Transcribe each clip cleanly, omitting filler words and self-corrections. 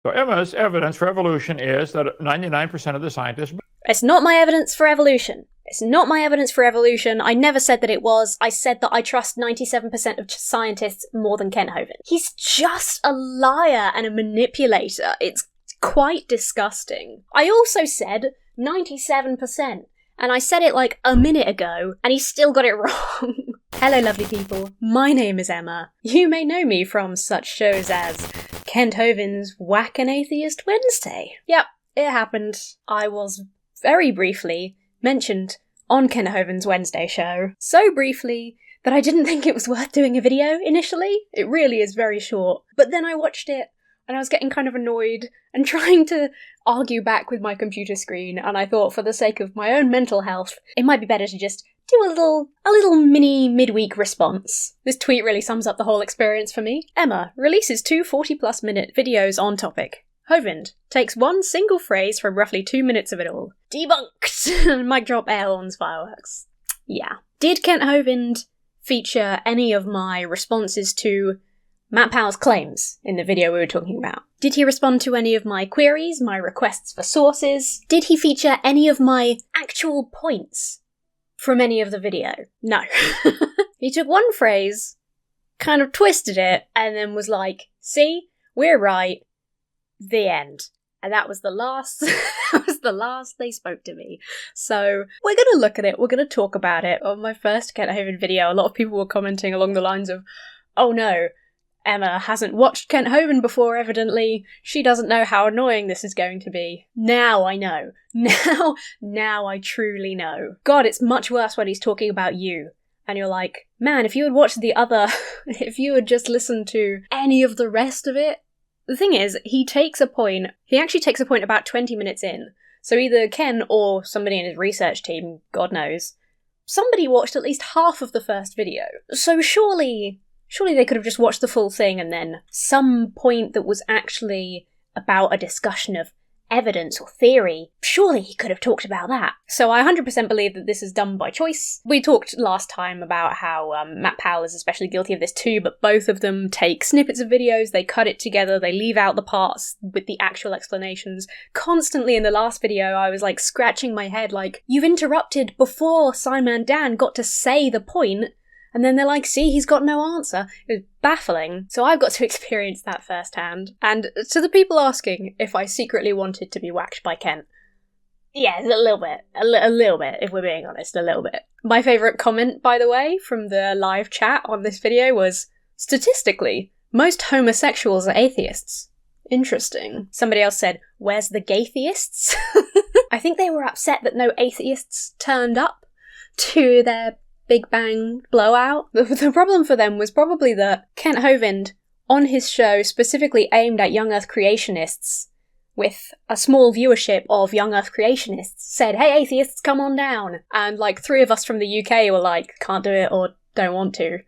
So Emma's evidence for evolution is that 99% of the scientists... It's not my evidence for evolution. It's not my evidence for evolution. I never said that it was. I said that I trust 97% of scientists more than Kent Hovind. He's just a liar and a manipulator. It's quite disgusting. I also said 97%. And I said it like a minute ago, and he still got it wrong. Hello, lovely people. My name is Emma. You may know me from such shows as Kent Hovind's Whack An Atheist Wednesday. Yep, it happened. I was very briefly mentioned on Kent Hovind's Wednesday show. So briefly that I didn't think it was worth doing a video initially. It really is very short. But then I watched it, and I was getting kind of annoyed and trying to argue back with my computer screen, and I thought for the sake of my own mental health, it might be better to just do a little mini midweek response. This tweet really sums up the whole experience for me. Emma releases 2 40+ minute videos on topic. Hovind takes one single phrase from roughly 2 minutes of it all. Debunked! Mic drop, air horns, fireworks. Yeah. Did Kent Hovind feature any of my responses to Matt Powell's claims in the video we were talking about? Did he respond to any of my queries, my requests for sources? Did he feature any of my actual points from any of the video? No. He took one phrase, kind of twisted it, and then was like, see, we're right, the end. And that was the last, they spoke to me. So we're going to look at it, we're going to talk about it. On my first Kent Hovind video, a lot of people were commenting along the lines of, oh no, Emma hasn't watched Kent Hovind before, evidently. She doesn't know how annoying this is going to be. Now I know. Now I truly know. God, it's much worse when he's talking about you. And you're like, man, if you had watched the other, if you had just listened to any of the rest of it. The thing is, he actually takes a point about 20 minutes in. So either Ken or somebody in his research team, God knows, somebody watched at least half of the first video. So surely they could have just watched the full thing and then some point that was actually about a discussion of evidence or theory, surely he could have talked about that. So I 100% believe that this is done by choice. We talked last time about how Matt Powell is especially guilty of this too, but both of them take snippets of videos, they cut it together, they leave out the parts with the actual explanations. Constantly in the last video, I was like scratching my head like, you've interrupted before Simon Dan got to say the point. And then they're like, see, he's got no answer. It was baffling. So I've got to experience that firsthand. And to the people asking if I secretly wanted to be whacked by Kent, yeah, a little bit, if we're being honest, a little bit. My favourite comment, by the way, from the live chat on this video was, statistically, most homosexuals are atheists. Interesting. Somebody else said, where's the gaytheists? I think they were upset that no atheists turned up to their Big Bang Blowout. The problem for them was probably that Kent Hovind, on his show specifically aimed at young Earth creationists, with a small viewership of young Earth creationists, said, hey atheists, come on down. And like 3 of us from the UK were like, can't do it or don't want to.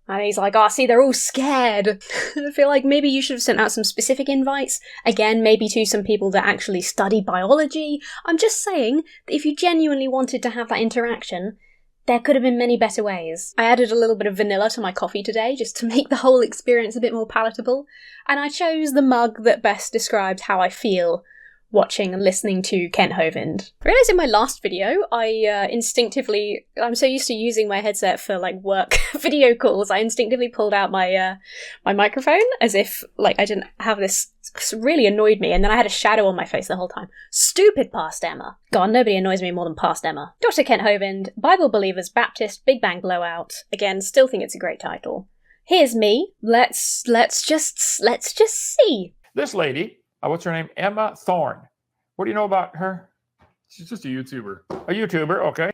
And he's like, see, they're all scared. I feel like maybe you should have sent out some specific invites. Again, maybe to some people that actually study biology. I'm just saying that if you genuinely wanted to have that interaction, there could have been many better ways. I added a little bit of vanilla to my coffee today just to make the whole experience a bit more palatable, and I chose the mug that best describes how I feel watching and listening to Kent Hovind. I realised in my last video, I'm so used to using my headset for like work video calls, I instinctively pulled out my microphone as if like I didn't have this. Really annoyed me, and then I had a shadow on my face the whole time. Stupid Past Emma. God, nobody annoys me more than Past Emma. Dr. Kent Hovind, Bible Believers Baptist, Big Bang Blowout. Again, still think it's a great title. Here's me. Let's just see. This lady, what's her name? Emma Thorne. What do you know about her? She's just a YouTuber. A YouTuber, okay.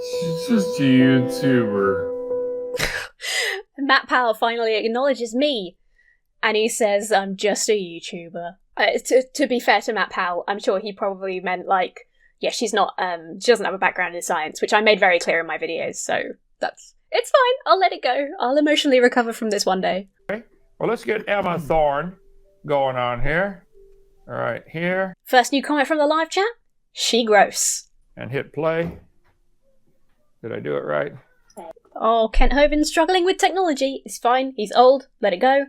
She's just a YouTuber. Matt Powell finally acknowledges me. And he says, I'm just a YouTuber. To be fair to Matt Powell, I'm sure he probably meant like, yeah, she doesn't have a background in science, which I made very clear in my videos, so it's fine, I'll let it go. I'll emotionally recover from this one day. Okay, well let's get Emma Thorne going on here. All right, here. First new comment from the live chat, she gross. And hit play. Did I do it right? Oh, Kent Hovind struggling with technology. It's fine, he's old, let it go.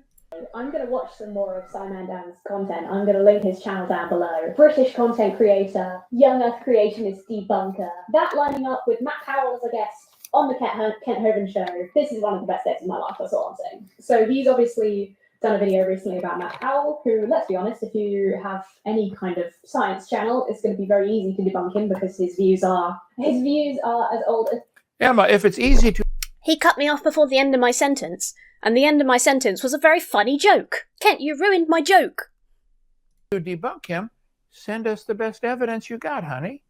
I'm going to watch some more of Simon Dan's content. I'm going to link his channel down below. British content creator, young Earth creationist debunker. That lining up with Matt Powell as a guest on the Kent Hovind show. This is one of the best days of my life, that's all I'm saying. So he's obviously done a video recently about Matt Powell, who, let's be honest, if you have any kind of science channel, it's going to be very easy to debunk him because his views are as old as... Emma, if it's easy to... He cut me off before the end of my sentence, and the end of my sentence was a very funny joke. Kent, you ruined my joke. To debunk him, send us the best evidence you got, honey.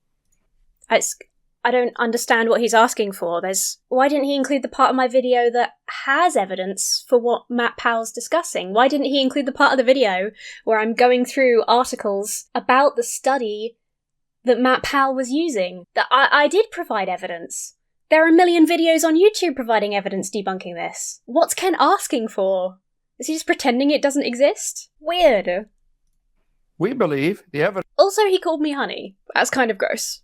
I don't understand what he's asking for. Why didn't he include the part of my video that has evidence for what Matt Powell's discussing? Why didn't he include the part of the video where I'm going through articles about the study that Matt Powell was using? That I did provide evidence. There are a million videos on YouTube providing evidence debunking this. What's Ken asking for? Is he just pretending it doesn't exist? Weird. We believe the evidence Also, he called me honey. That's kind of gross.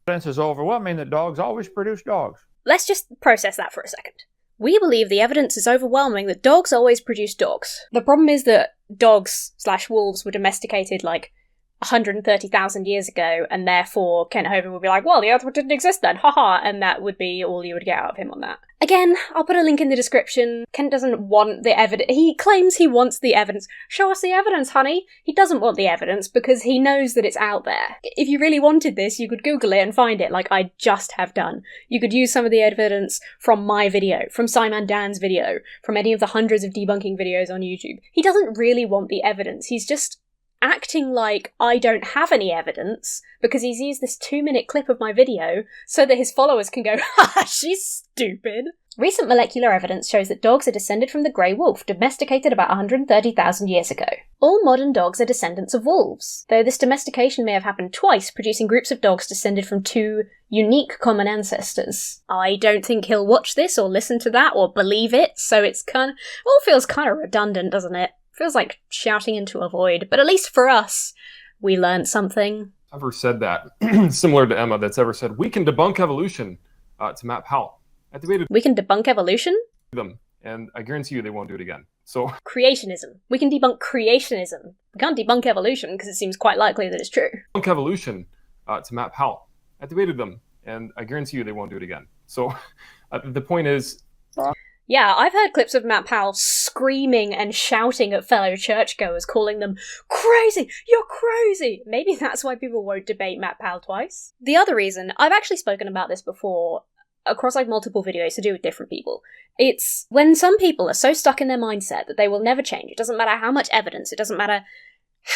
is overwhelming that dogs always produce dogs. Let's just process that for a second. We believe the evidence is overwhelming that dogs always produce dogs. The problem is that dogs/wolves were domesticated like 130,000 years ago, and therefore Kent Hovind would be like, well, the Earth didn't exist then, haha, and that would be all you would get out of him on that. Again, I'll put a link in the description. Kent doesn't want the evidence. He claims he wants the evidence. Show us the evidence, honey. He doesn't want the evidence because he knows that it's out there. If you really wanted this, you could Google it and find it, like I just have done. You could use some of the evidence from my video, from Simon Dan's video, from any of the hundreds of debunking videos on YouTube. He doesn't really want the evidence. He's just acting like I don't have any evidence because he's used this 2-minute clip of my video so that his followers can go, haha, she's stupid. Recent molecular evidence shows that dogs are descended from the grey wolf, domesticated about 130,000 years ago. All modern dogs are descendants of wolves, though this domestication may have happened twice, producing groups of dogs descended from 2 unique common ancestors. I don't think he'll watch this or listen to that or believe it, so it's all feels kind of redundant, doesn't it? Feels like shouting into a void, but at least for us, we learned something. Ever said that, similar to Emma, that's ever said, we can debunk evolution to Matt Powell. I debated We can debunk evolution? them, and I guarantee you they won't do it again. So Creationism. We can debunk creationism. We can't debunk evolution because it seems quite likely that it's true. debunk evolution to Matt Powell. I debated them, and I guarantee you they won't do it again. So the point is... Yeah, I've heard clips of Matt Powell screaming and shouting at fellow churchgoers, calling them crazy, you're crazy. Maybe that's why people won't debate Matt Powell twice. The other reason, I've actually spoken about this before, across like multiple videos to do with different people. It's when some people are so stuck in their mindset that they will never change. It doesn't matter how much evidence, it doesn't matter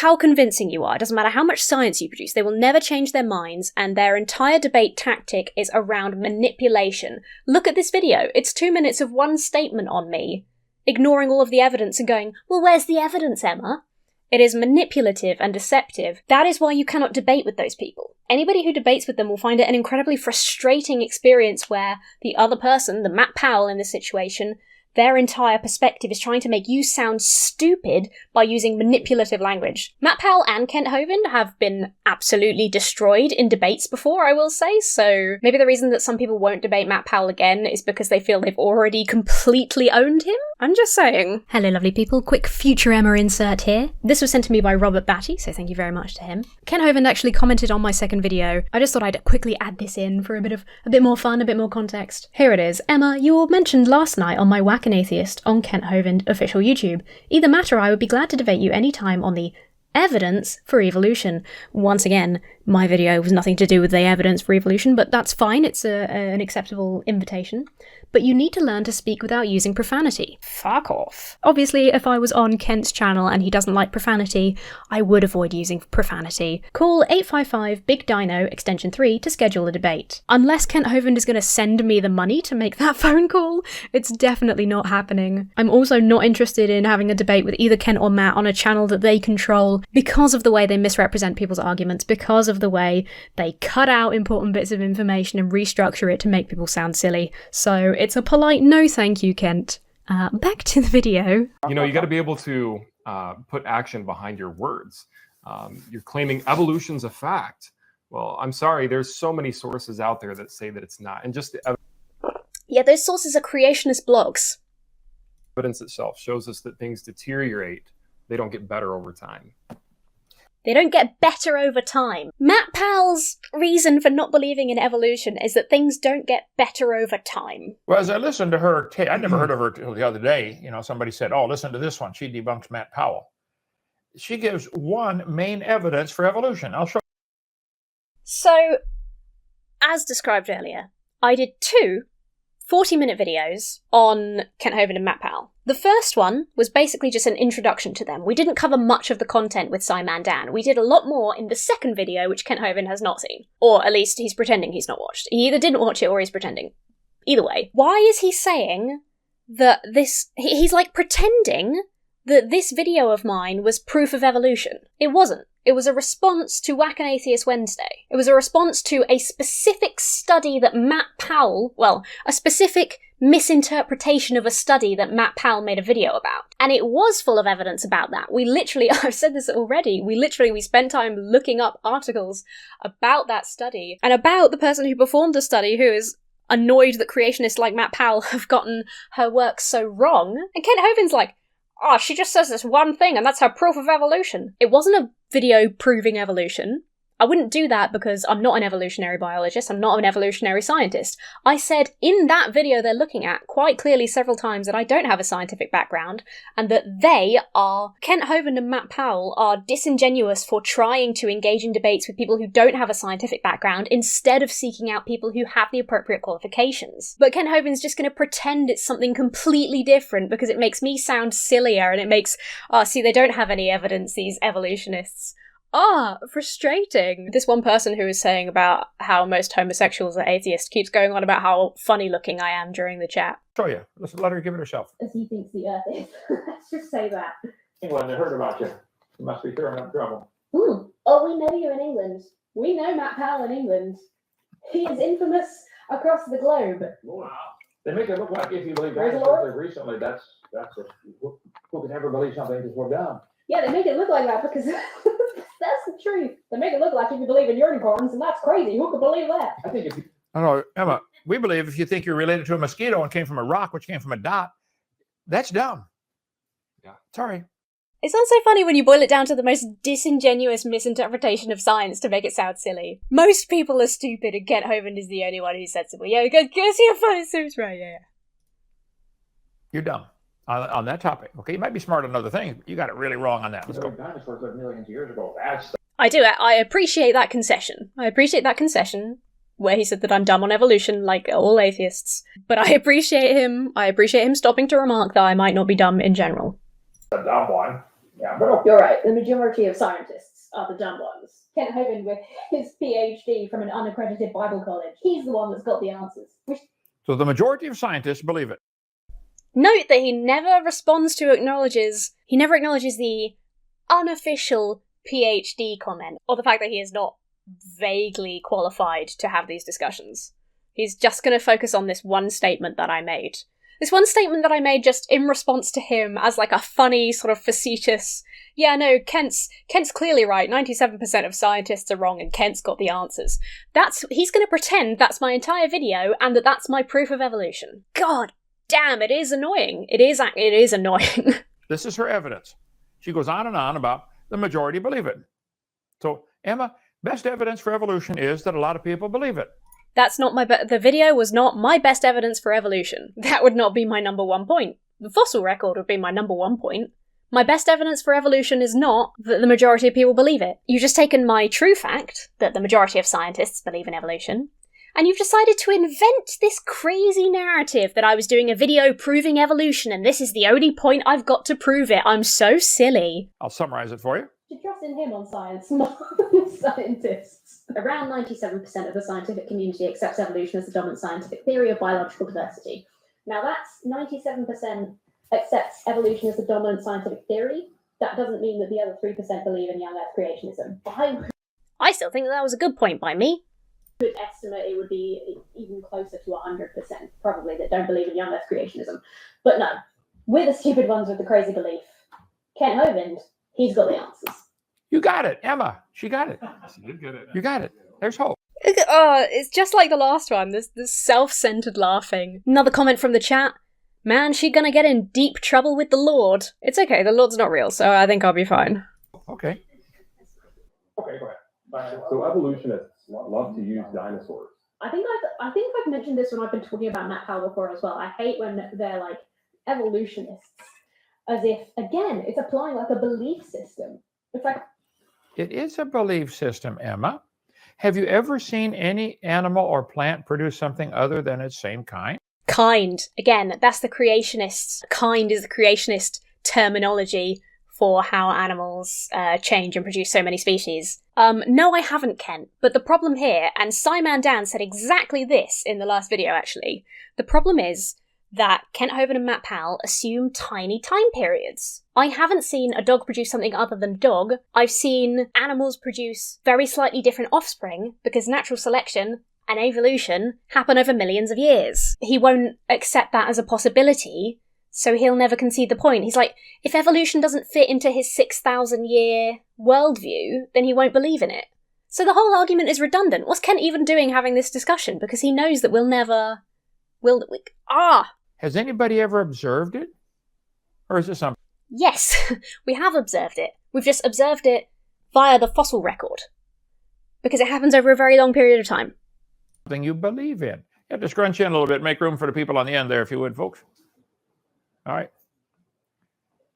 how convincing you are, it doesn't matter how much science you produce, they will never change their minds, and their entire debate tactic is around manipulation. Look at this video. It's 2 minutes of one statement on me, ignoring all of the evidence and going, well, where's the evidence, Emma? It is manipulative and deceptive. That is why you cannot debate with those people. Anybody who debates with them will find it an incredibly frustrating experience where the other person, the Matt Powell in this situation, their entire perspective is trying to make you sound stupid by using manipulative language. Matt Powell and Kent Hovind have been absolutely destroyed in debates before, I will say, so maybe the reason that some people won't debate Matt Powell again is because they feel they've already completely owned him. I'm just saying. Hello, lovely people. Quick future Emma insert here. This was sent to me by Robert Batty, so thank you very much to him. Kent Hovind actually commented on my second video. I just thought I'd quickly add this in for a bit more fun, a bit more context. Here it is. Emma, you were mentioned last night on my Whack An Atheist on Kent Hovind official YouTube. Either Matt or I would be glad to debate you anytime on the evidence for evolution. Once again, my video was nothing to do with the evidence for evolution, but that's fine. It's an acceptable invitation. But you need to learn to speak without using profanity. Fuck off. Obviously, if I was on Kent's channel and he doesn't like profanity, I would avoid using profanity. Call 855 Big Dino extension 3 to schedule a debate. Unless Kent Hovind is going to send me the money to make that phone call, it's definitely not happening. I'm also not interested in having a debate with either Kent or Matt on a channel that they control because of the way they misrepresent people's arguments, because of the way they cut out important bits of information and restructure it to make people sound silly. So it's a polite no thank you, Kent. Back to the video. You know, you got to be able to put action behind your words. You're claiming evolution's a fact. Well, I'm sorry, there's so many sources out there that say that it's not. And just yeah, those sources are creationist blogs. Evidence itself shows us that things deteriorate. They don't get better over time. They don't get better over time. Matt Powell's reason for not believing in evolution is that things don't get better over time. Well, as I listened to her, I'd never heard of her till the other day. You know, somebody said, oh, listen to this one. She debunks Matt Powell. She gives one main evidence for evolution. I'll show you. So, as described earlier, I did two 40-minute videos on Kent Hovind and Matt Powell. The first one was basically just an introduction to them. We didn't cover much of the content with Simon Dan. We did a lot more in the second video, which Kent Hovind has not seen. Or at least he's pretending he's not watched. He either didn't watch it or he's pretending. Either way. Why is he saying that this... He's like pretending that this video of mine was proof of evolution. It wasn't. It was a response to Whack An Atheist Wednesday. It was a response to a specific study that Matt Powell... Well, a specific misinterpretation of a study that Matt Powell made a video about. And it was full of evidence about that. We literally, I've said this already, we spent time looking up articles about that study and about the person who performed the study who is annoyed that creationists like Matt Powell have gotten her work so wrong. And Kent Hovind's like, oh, she just says this one thing and that's her proof of evolution. It wasn't a video proving evolution. I wouldn't do that because I'm not an evolutionary biologist, I'm not an evolutionary scientist. I said in that video they're looking at quite clearly several times that I don't have a scientific background and that Kent Hovind and Matt Powell are disingenuous for trying to engage in debates with people who don't have a scientific background instead of seeking out people who have the appropriate qualifications. But Kent Hovind's just going to pretend it's something completely different because it makes me sound sillier and it makes, see, they don't have any evidence, these evolutionists. Frustrating. This one person who was saying about how most homosexuals are atheists keeps going on about how funny looking I am during the chat. Show you. Let's let her give it herself. As he thinks the Earth is. Let's just say that. England, they heard about you. You must be throwing up trouble. Oh, we know you in England. We know Matt Powell in England. He is infamous across the globe. Wow. They make it look like if you believe Praise that the Lord. recently, that's who can ever believe something before done. Yeah, they make it look like that because that's the truth. They make it look like if you believe in unicorns, and that's crazy. Who could believe that? I think if you... I know, Emma, we believe if you think you're related to a mosquito and came from a rock, which came from a dot, that's dumb. Yeah. Sorry. It sounds so funny when you boil it down to the most disingenuous misinterpretation of science to make it sound silly. Most people are stupid and Kent Hovind is the only one who's sensible. Yeah, go see a funny seems right, yeah. You're dumb on that topic. Okay, you might be smart on other things, but you got it really wrong on that. Let's go. Dinosaurs lived millions of years ago. That's I do. I appreciate that concession. Where he said that I'm dumb on evolution, like all atheists. But I appreciate him stopping to remark that I might not be dumb in general. a dumb one. Yeah, but You're right. The majority of scientists are the dumb ones. Kent Hovind, with his PhD from an unaccredited Bible college, he's the one that's got the answers. So the majority of scientists believe it. Note that he never acknowledges the unofficial PhD comment, or the fact that he is not vaguely qualified to have these discussions. He's just going to focus on this one statement that I made. This one statement that I made just in response to him as like a funny, sort of facetious, yeah, no, Kent's clearly right, 97% of scientists are wrong and Kent's got the answers. He's going to pretend that's my entire video and that's my proof of evolution. God damn, it is annoying. It is annoying. This is her evidence. She goes on and on about the majority believe it. So, Emma, best evidence for evolution is that a lot of people believe it. That's not the video was not my best evidence for evolution. That would not be my number one point. The fossil record would be my number one point. My best evidence for evolution is not that the majority of people believe it. You've just taken my true fact, that the majority of scientists believe in evolution, and you've decided to invent this crazy narrative that I was doing a video proving evolution and this is the only point I've got to prove it. I'm so silly. I'll summarize it for you. You should trust in him on science, not scientists. Around 97% of the scientific community accepts evolution as the dominant scientific theory of biological diversity. Now that's 97% accepts evolution as the dominant scientific theory. That doesn't mean that the other 3% believe in young Earth creationism. I still think that was a good point by me. I would estimate it would be even closer to 100%, probably, that don't believe in young Earth creationism. But no, we're the stupid ones with the crazy belief. Kent Hovind, he's got the answers. You got it, Emma. She got it. She did get it. You got it. There's hope. It's just like the last one, this self-centered laughing. Another comment from the chat. Man, she gonna get in deep trouble with the Lord. It's okay, the Lord's not real, so I think I'll be fine. Okay. Okay, go ahead. So evolutionists love to use dinosaurs. I think I've mentioned this when I've been talking about Matt Powell before as well. I hate when they're like evolutionists, as if again it's applying like a belief system. It's like It is a belief system, Emma. Have you ever seen any animal or plant produce something other than its same kind? Kind. Again, that's the creationists. Kind is the creationist terminology for how animals change and produce so many species. No, I haven't, Kent. But the problem here, and Simon Dan said exactly this in the last video, actually. The problem is that Kent Hovind and Matt Powell assume tiny time periods. I haven't seen a dog produce something other than dog. I've seen animals produce very slightly different offspring because natural selection and evolution happen over millions of years. He won't accept that as a possibility, so he'll never concede the point. He's like, if evolution doesn't fit into his 6,000-year worldview, then he won't believe in it. So the whole argument is redundant. What's Kent even doing having this discussion? Because he knows that Has anybody ever observed it? Or is it something Yes, we have observed it. We've just observed it via the fossil record. Because it happens over a very long period of time. you believe in? You have to scrunch in a little bit, make room for the people on the end there, if you would, folks. All right.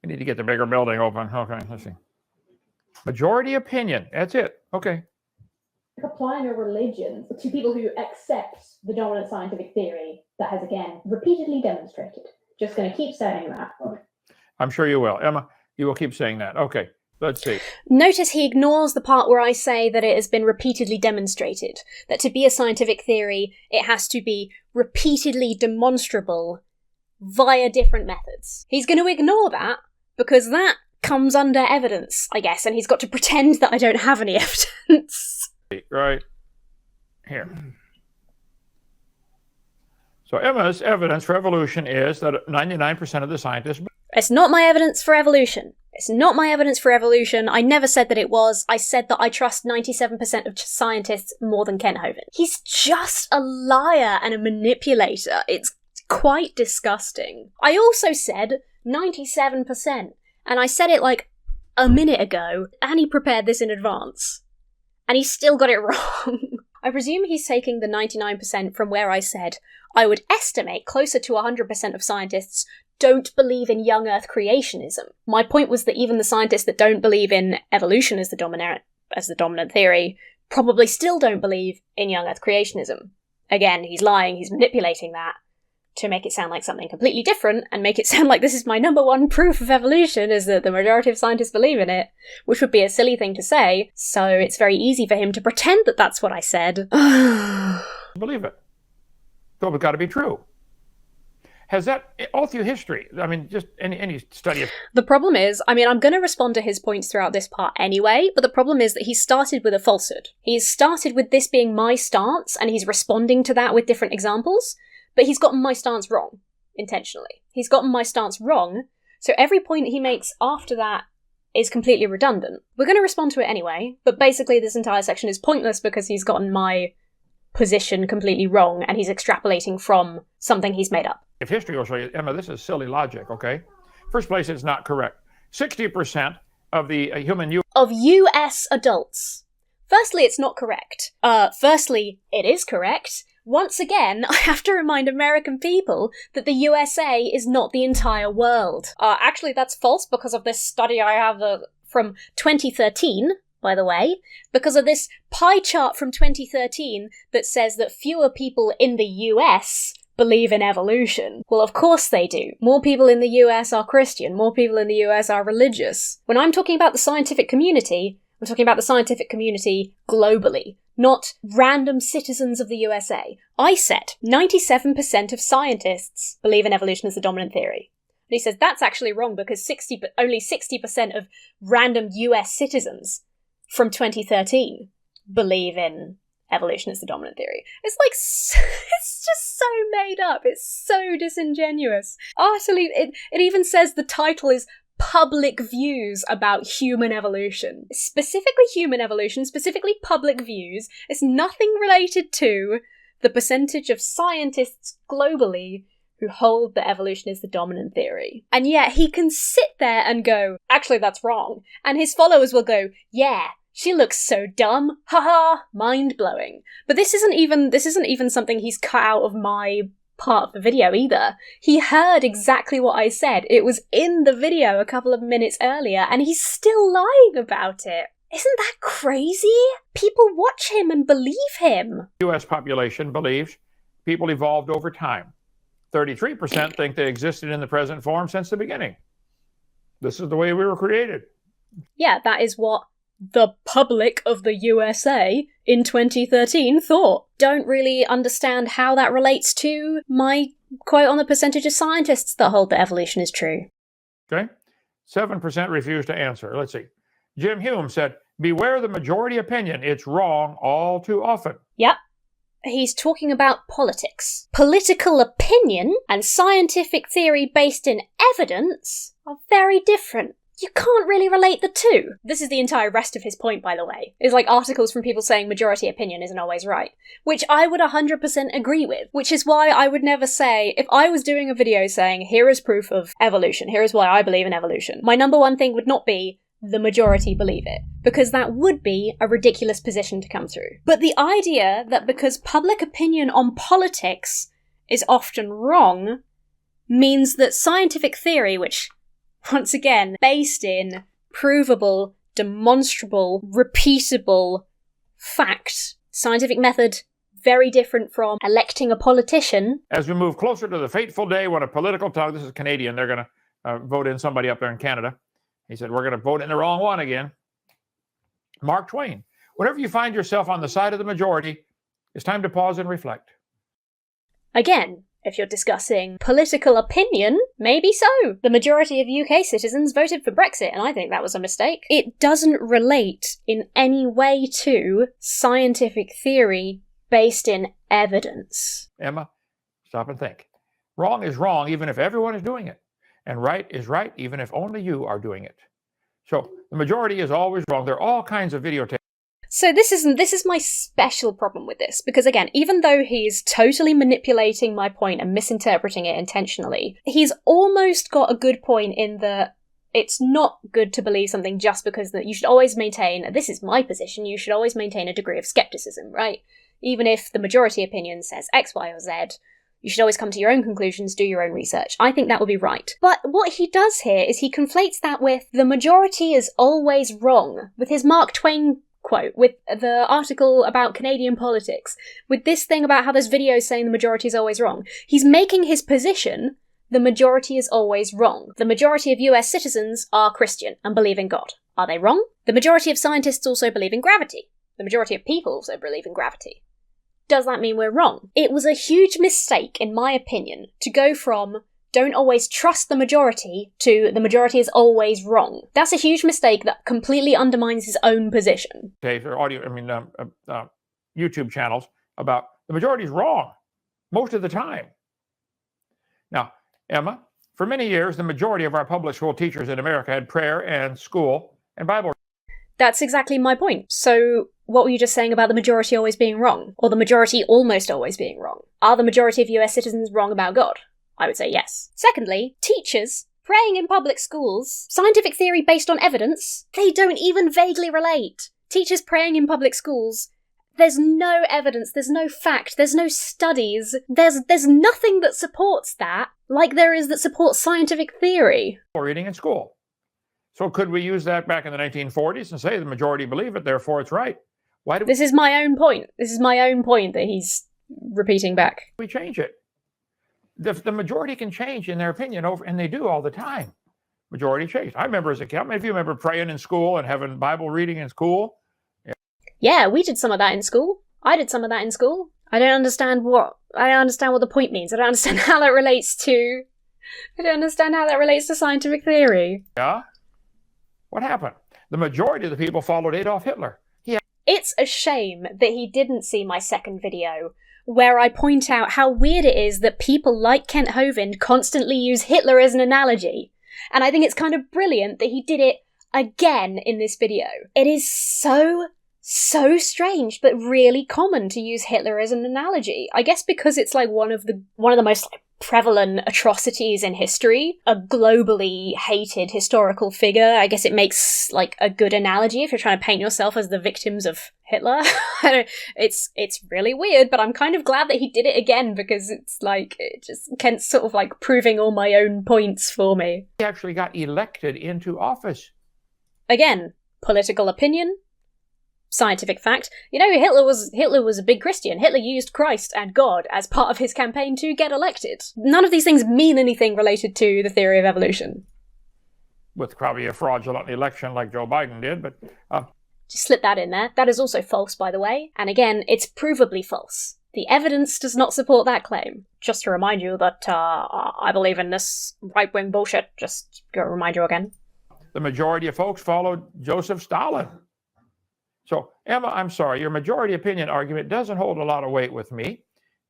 We need to get the bigger building open. Okay, let's see. Majority opinion. That's it. Okay. applying a religion to people who accept the dominant scientific theory that has again repeatedly demonstrated. Just going to keep saying that. I'm sure you will. Emma, you will keep saying that. Okay, let's see. Notice he ignores the part where I say that it has been repeatedly demonstrated, that to be a scientific theory, it has to be repeatedly demonstrable via different methods. He's going to ignore that because that comes under evidence, I guess, and he's got to pretend that I don't have any evidence. Right here. So Emma's evidence for evolution is that 99% of the scientists... It's not my evidence for evolution. It's not my evidence for evolution. I never said that it was. I said that I trust 97% of scientists more than Kent Hovind. He's just a liar and a manipulator. It's quite disgusting. I also said 97%, and I said it like a minute ago, and he prepared this in advance. And he still got it wrong. I presume he's taking the 99% from where I said I would estimate closer to 100% of scientists don't believe in young Earth creationism. My point was that even the scientists that don't believe in evolution as the dominant theory probably still don't believe in young Earth creationism. Again, he's lying, he's manipulating that to make it sound like something completely different and make it sound like this is my number one proof of evolution is that the majority of scientists believe in it, which would be a silly thing to say, so it's very easy for him to pretend that that's what I said. Believe it. So it's got to be true. Has that, all through history, I mean, just any study of... The problem is, I'm going to respond to his points throughout this part anyway, but the problem is that he started with a falsehood. He's started with this being my stance, and he's responding to that with different examples, but he's gotten my stance wrong, intentionally. He's gotten my stance wrong, so every point he makes after that is completely redundant. We're going to respond to it anyway, but basically this entire section is pointless because he's gotten my position completely wrong, and he's extrapolating from something he's made up. If history will show you, Emma, this is silly logic, okay? First place, it's not correct. 60% of the of US adults. Firstly, it's not correct. Firstly, it is correct. Once again, I have to remind American people that the USA is not the entire world. Actually, that's false because of this study I have from 2013, by the way, because of this pie chart from 2013 that says that fewer people in the US believe in evolution. Well, of course they do. More people in the US are Christian. More people in the US are religious. When I'm talking about the scientific community, I'm talking about the scientific community globally, not random citizens of the USA. I said 97% of scientists believe in evolution as the dominant theory. And he says that's actually wrong because only 60% of random US citizens from 2013 believe in evolution is the dominant theory. It's like, it's just so made up. It's so disingenuous. Utterly, it even says the title is Public Views About Human Evolution. Specifically human evolution, specifically public views. It's nothing related to the percentage of scientists globally who hold that evolution is the dominant theory. And yet he can sit there and go, actually that's wrong. And his followers will go, yeah, she looks so dumb. Haha, mind-blowing. But this isn't even something he's cut out of my part of the video either. He heard exactly what I said. It was in the video a couple of minutes earlier, and he's still lying about it. Isn't that crazy? People watch him and believe him. The U.S. population believes people evolved over time. 33% think they existed in the present form since the beginning. This is the way we were created. Yeah, that is what the public of the USA in 2013 thought. Don't really understand how that relates to my quote on the percentage of scientists that hold that evolution is true. Okay? 7% refuse to answer. Let's see. Jim Hume said, beware the majority opinion. It's wrong all too often. Yep. He's talking about politics. Political opinion and scientific theory based in evidence are very different. You can't really relate the two. This is the entire rest of his point, by the way. It's like articles from people saying majority opinion isn't always right, which I would 100% agree with, which is why I would never say, if I was doing a video saying, here is proof of evolution, here is why I believe in evolution, my number one thing would not be, the majority believe it, because that would be a ridiculous position to come through. But the idea that because public opinion on politics is often wrong means that scientific theory, which, once again, based in provable, demonstrable, repeatable fact, scientific method, very different from electing a politician. As we move closer to the fateful day when a political talk, this is Canadian, they're going to vote in somebody up there in Canada. He said, we're going to vote in the wrong one again. Mark Twain, whenever you find yourself on the side of the majority, it's time to pause and reflect. Again, if you're discussing political opinion, maybe so. The majority of UK citizens voted for Brexit, and I think that was a mistake. It doesn't relate in any way to scientific theory based in evidence. Emma, stop and think. Wrong is wrong even if everyone is doing it. And right is right, even if only you are doing it. So the majority is always wrong. There are all kinds of videotapes. So this is my special problem with this, because again, even though he's totally manipulating my point and misinterpreting it intentionally, he's almost got a good point in that it's not good to believe something just because that you should always maintain, this is my position, you should always maintain a degree of skepticism, right? Even if the majority opinion says X, Y, or Z, you should always come to your own conclusions, do your own research. I think that would be right. But what he does here is he conflates that with the majority is always wrong, with his Mark Twain quote, with the article about Canadian politics, with this thing about how there's videos saying the majority is always wrong. He's making his position, the majority is always wrong. The majority of US citizens are Christian and believe in God. Are they wrong? The majority of scientists also believe in gravity. The majority of people also believe in gravity. Does that mean we're wrong? It was a huge mistake, in my opinion, to go from don't always trust the majority to the majority is always wrong. That's a huge mistake that completely undermines his own position. Or YouTube channels about the majority is wrong most of the time. Now, Emma, for many years, the majority of our public school teachers in America had prayer and school and Bible. That's exactly my point. So what were you just saying about the majority always being wrong? Or the majority almost always being wrong? Are the majority of US citizens wrong about God? I would say yes. Secondly, teachers praying in public schools, scientific theory based on evidence, they don't even vaguely relate. Teachers praying in public schools, there's no evidence, there's no fact, there's no studies, there's nothing that supports that, like there is that supports scientific theory. Reading in school. So could we use that back in the 1940s and say the majority believe it, therefore it's right? Why do This is my own point. This is my own point that he's repeating back. we change it? The majority can change in their opinion, and they do all the time. Majority change. I remember as a kid, how many of you remember praying in school and having Bible reading in school? Yeah, we did some of that in school. I did some of that in school. I don't understand what the point means. I don't understand how that relates to scientific theory. Yeah? What happened? The majority of the people followed Adolf Hitler. It's a shame that he didn't see my second video, where I point out how weird it is that people like Kent Hovind constantly use Hitler as an analogy. And I think it's kind of brilliant that he did it again in this video. It is so strange, but really common to use Hitler as an analogy. I guess because it's like one of the most prevalent atrocities in history, a globally hated historical figure. I guess it makes like a good analogy if you're trying to paint yourself as the victims of Hitler. It's really weird, but I'm kind of glad that he did it again, because it's like, it just Kent's sort of like proving all my own points for me. He actually got elected into office. Again, political opinion, scientific fact. You know, Hitler was a big Christian. Hitler used Christ and God as part of his campaign to get elected. None of these things mean anything related to the theory of evolution. With probably a fraudulent election like Joe Biden did, but... Just slip that in there. That is also false, by the way. And again, it's provably false. The evidence does not support that claim. Just to remind you that I believe in this right-wing bullshit. Just to remind you again. The majority of folks followed Joseph Stalin. So, Emma, I'm sorry, your majority opinion argument doesn't hold a lot of weight with me.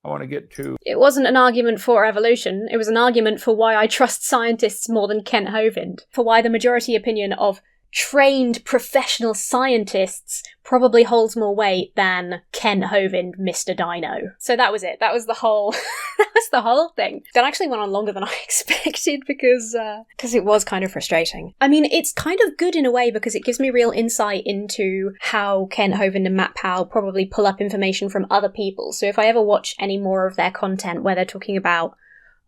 I want to get to... It wasn't an argument for evolution. It was an argument for why I trust scientists more than Kent Hovind. For why the majority opinion of trained professional scientists probably holds more weight than Kent Hovind, Mr. Dino. So that was it. That was the whole thing. That actually went on longer than I expected because it was kind of frustrating. I mean, it's kind of good in a way because it gives me real insight into how Kent Hovind and Matt Powell probably pull up information from other people. So if I ever watch any more of their content where they're talking about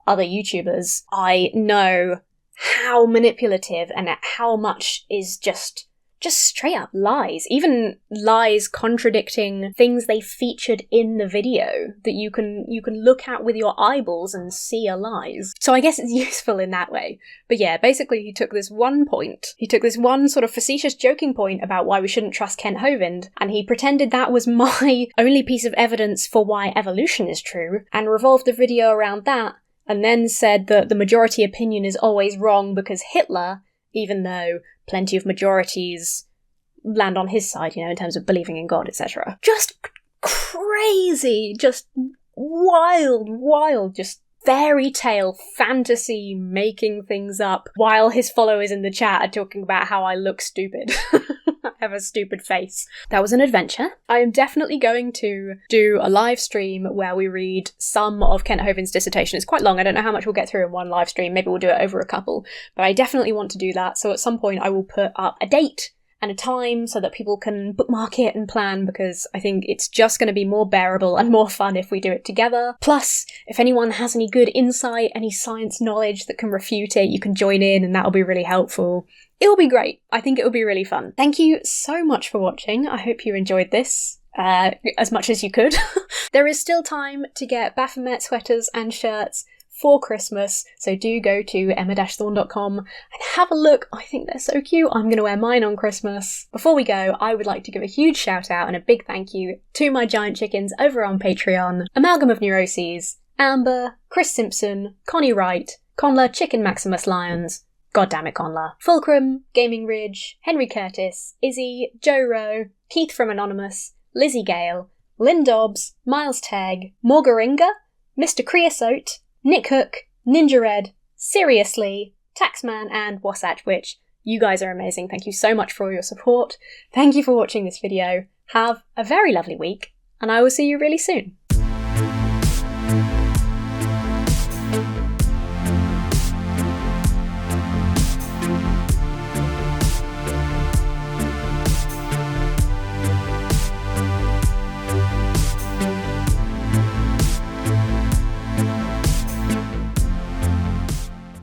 other YouTubers, I know how manipulative and how much is just straight up lies. Even lies contradicting things they featured in the video that you can look at with your eyeballs and see are lies. So I guess it's useful in that way. But yeah, basically he took this one sort of facetious joking point about why we shouldn't trust Kent Hovind, and he pretended that was my only piece of evidence for why evolution is true, and revolved the video around that, and then said that the majority opinion is always wrong because Hitler, even though plenty of majorities land on his side, you know, in terms of believing in God, etc. Just crazy, just wild, just fairy tale fantasy making things up while his followers in the chat are talking about how I look stupid. I have a stupid face. That was an adventure. I am definitely going to do a live stream where we read some of Kent Hovind's dissertation. It's quite long. I don't know how much we'll get through in one live stream. Maybe we'll do it over a couple. But I definitely want to do that. So at some point I will put up a date and a time so that people can bookmark it and plan, because I think it's just going to be more bearable and more fun if we do it together. Plus, if anyone has any good insight, any science knowledge that can refute it, you can join in and that'll be really helpful. It'll be great. I think it'll be really fun. Thank you so much for watching. I hope you enjoyed this as much as you could. There is still time to get Baphomet sweaters and shirts for Christmas, so do go to emma-thorne.com and have a look. I think they're so cute. I'm going to wear mine on Christmas. Before we go, I would like to give a huge shout out and a big thank you to my giant chickens over on Patreon: Amalgam of Neuroses, Amber, Chris Simpson, Connie Wright, Connla, Chicken Maximus Lyons, goddammit Connla, Fulcrum, Gaming Ridge, Henry Curtis, Izzy, Joe Rowe, Keith from Anonymous, Lizzie Gale, Lynn Dobbs, Miles Tagg, Morgaringa, Mr. Creosote, Nick Hook, Ninja Red, Seriously, Taxman, and Wasatch Witch. You guys are amazing. Thank you so much for all your support. Thank you for watching this video. Have a very lovely week, and I will see you really soon.